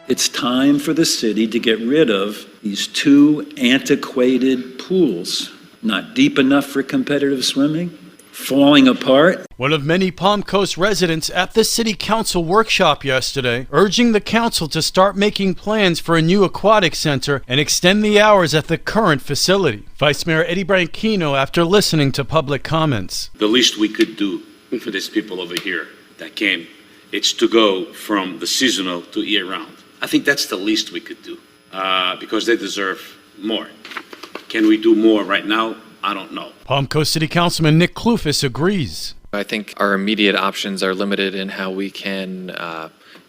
It's time for the city to get rid of these two antiquated pools, not deep enough for competitive swimming, falling apart. One of many Palm Coast residents at the City Council workshop yesterday, urging the council to start making plans for a new aquatic center and extend the hours at the current facility. Vice Mayor Eddie Branchino, after listening to public comments. The least we could do for these people over here that came, it's to go from the seasonal to year-round. I think that's the least we could do because they deserve more. Can we do more right now? I don't know. Palm Coast City Councilman Nick Kloufis agrees. I think our immediate options are limited in how we can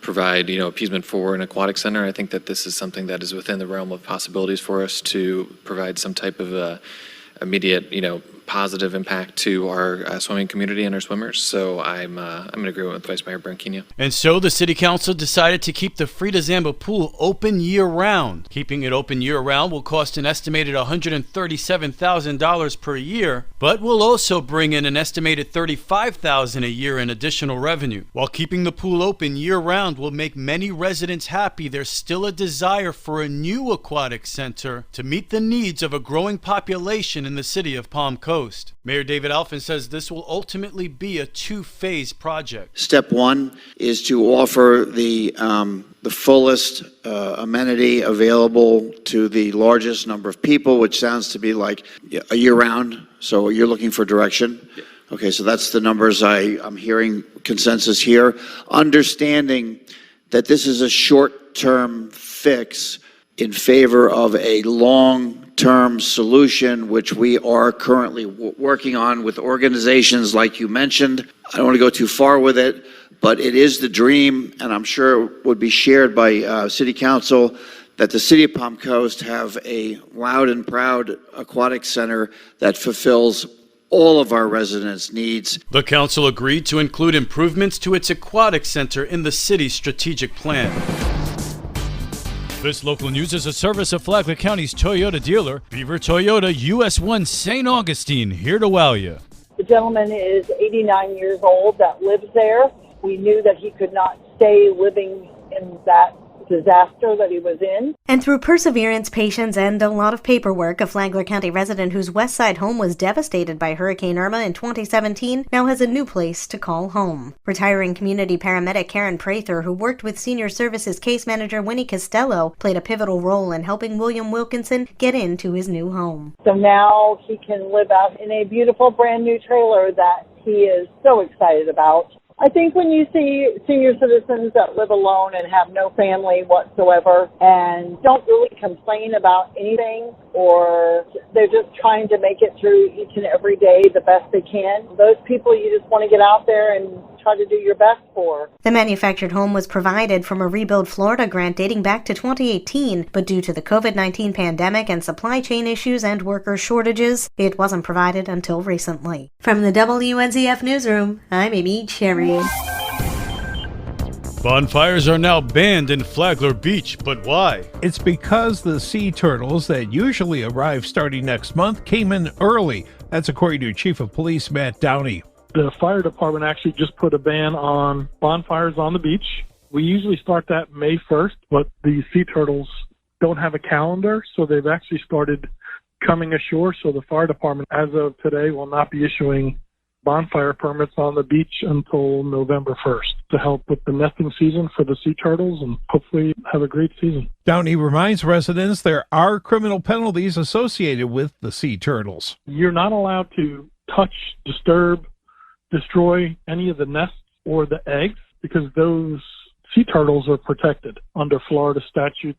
provide, appeasement for an aquatic center. I think that this is something that is within the realm of possibilities for us to provide some type of immediate, positive impact to our swimming community and our swimmers. So I'm in agreement with Vice Mayor Branchino. And so the City Council decided to keep the Frida Zamba pool open year-round. Keeping it open year-round will cost an estimated $137,000 per year, but will also bring in an estimated $35,000 a year in additional revenue. While keeping the pool open year-round will make many residents happy, there's still a desire for a new aquatic center to meet the needs of a growing population in the city of Palm Coast. Mayor David Alfin says this will ultimately be a two-phase project. Step one is to offer the fullest amenity available to the largest number of people, which sounds to be like a year-round. So you're looking for direction. Yeah. Okay, so that's the numbers I'm hearing consensus here. Understanding that this is a short-term fix in favor of a long-term solution, which we are currently working on with organizations like you mentioned. I don't want to go too far with it, but it is the dream, and I'm sure it would be shared by City Council, that the City of Palm Coast have a loud and proud aquatic center that fulfills all of our residents' needs. The council agreed to include improvements to its aquatic center in the city's strategic plan. This local news is a service of Flagler County's Toyota dealer, Beaver Toyota US 1 St. Augustine, here to wow you. The gentleman is 89 years old that lives there. We knew that he could not stay living in that disaster that he was in. And through perseverance, patience, and a lot of paperwork, a Flagler County resident whose West Side home was devastated by Hurricane Irma in 2017 now has a new place to call home. Retiring community paramedic Karen Prather, who worked with Senior Services case manager Winnie Costello, played a pivotal role in helping William Wilkinson get into his new home. So now he can live out in a beautiful brand new trailer that he is so excited about. I think when you see senior citizens that live alone and have no family whatsoever and don't really complain about anything, or they're just trying to make it through each and every day the best they can, those people you just want to get out there and try to do your best for. The manufactured home was provided from a Rebuild Florida grant dating back to 2018, but due to the COVID-19 pandemic and supply chain issues and worker shortages, it wasn't provided until recently. From the WNZF Newsroom, I'm Amy Cherry. Bonfires are now banned in Flagler Beach, but why? It's because the sea turtles that usually arrive starting next month came in early. That's according to Chief of Police Matt Downey. The fire department actually just put a ban on bonfires on the beach. We usually start that May 1st, but the sea turtles don't have a calendar, so they've actually started coming ashore. So the fire department, as of today, will not be issuing bonfire permits on the beach until November 1st to help with the nesting season for the sea turtles and hopefully have a great season. Downey reminds residents there are criminal penalties associated with the sea turtles. You're not allowed to touch, disturb, destroy any of the nests or the eggs because those sea turtles are protected under Florida statute.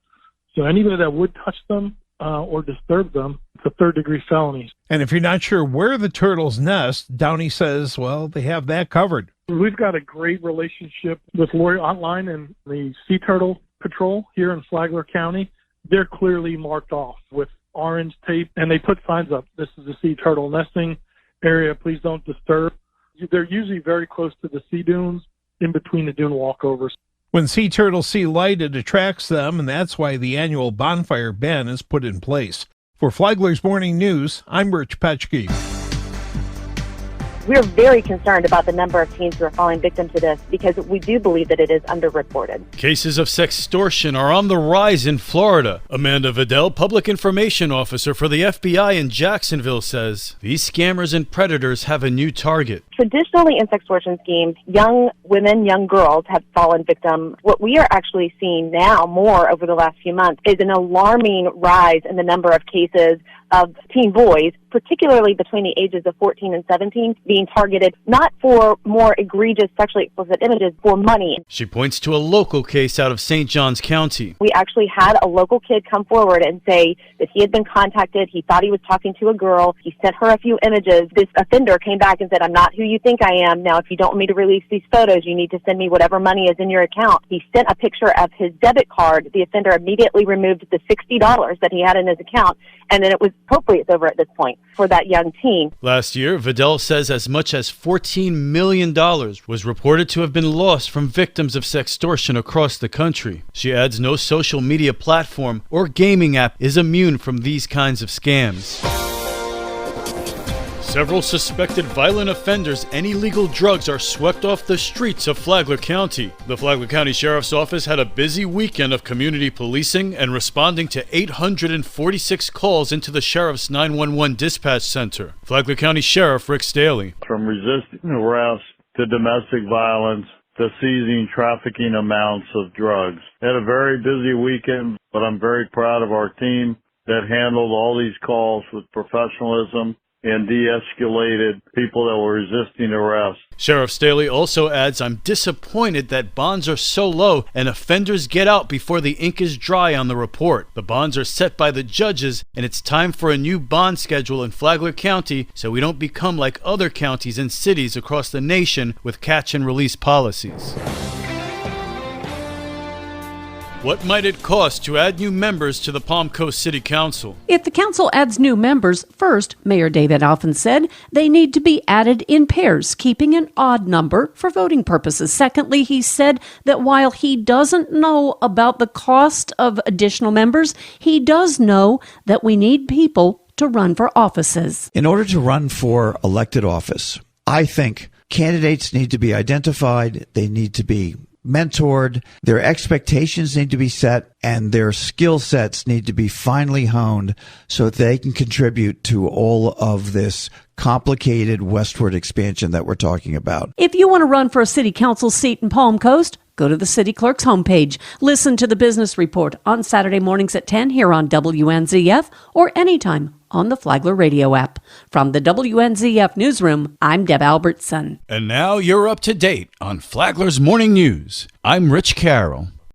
So anybody that would touch them or disturb them, it's a third-degree felony. And if you're not sure where the turtles nest, Downey says, well, they have that covered. We've got a great relationship with Lori Otline and the Sea Turtle Patrol here in Flagler County. They're clearly marked off with orange tape, and they put signs up. This is a sea turtle nesting area. Please don't disturb. They're usually very close to the sea dunes, in between the dune walkovers. When sea turtles see light, it attracts them, and that's why the annual bonfire ban is put in place. For Flagler's Morning News, I'm Rich Petchke. We're very concerned about the number of teens who are falling victim to this because we do believe that it is underreported. Cases of sextortion are on the rise in Florida. Amanda Vidal, public information officer for the FBI in Jacksonville, says these scammers and predators have a new target. Traditionally in sextortion schemes, young women, young girls have fallen victim. What we are actually seeing now more over the last few months is an alarming rise in the number of cases of teen boys, particularly between the ages of 14 and 17, being targeted not for more egregious sexually explicit images, for money. She points to a local case out of St. Johns County. We actually had a local kid come forward and say that he had been contacted. He thought he was talking to a girl. He sent her a few images. This offender came back and said, "I'm not who you think I am. Now, if you don't want me to release these photos, you need to send me whatever money is in your account." He sent a picture of his debit card. The offender immediately removed the $60 that he had in his account, and then hopefully it's over at this point for that young teen. Last year, Vidal says as much as $14 million was reported to have been lost from victims of sextortion across the country. She adds no social media platform or gaming app is immune from these kinds of scams. Several suspected violent offenders and illegal drugs are swept off the streets of Flagler County. The Flagler County Sheriff's Office had a busy weekend of community policing and responding to 846 calls into the Sheriff's 911 dispatch center. Flagler County Sheriff Rick Staley. From resisting arrest to domestic violence to seizing trafficking amounts of drugs. Had a very busy weekend, but I'm very proud of our team that handled all these calls with professionalism and de-escalated people that were resisting arrest. Sheriff Staley also adds, "I'm disappointed that bonds are so low and offenders get out before the ink is dry on the report. The bonds are set by the judges, and it's time for a new bond schedule in Flagler County so we don't become like other counties and cities across the nation with catch and release policies." What might it cost to add new members to the Palm Coast City Council? If the council adds new members, first, Mayor David Alphen said they need to be added in pairs, keeping an odd number for voting purposes. Secondly, he said that while he doesn't know about the cost of additional members, he does know that we need people to run for offices. In order to run for elected office, I think candidates need to be identified, they need to be mentored, their expectations need to be set, and their skill sets need to be finely honed so that they can contribute to all of this complicated westward expansion that we're talking about. If you want to run for a city council seat in Palm Coast, go to the city clerk's homepage. Listen to the Business Report on Saturday mornings at 10 here on WNZF or anytime on the Flagler radio app. From the WNZF newsroom, I'm Deb Albertson. And now you're up to date on Flagler's Morning News. I'm Rich Carroll.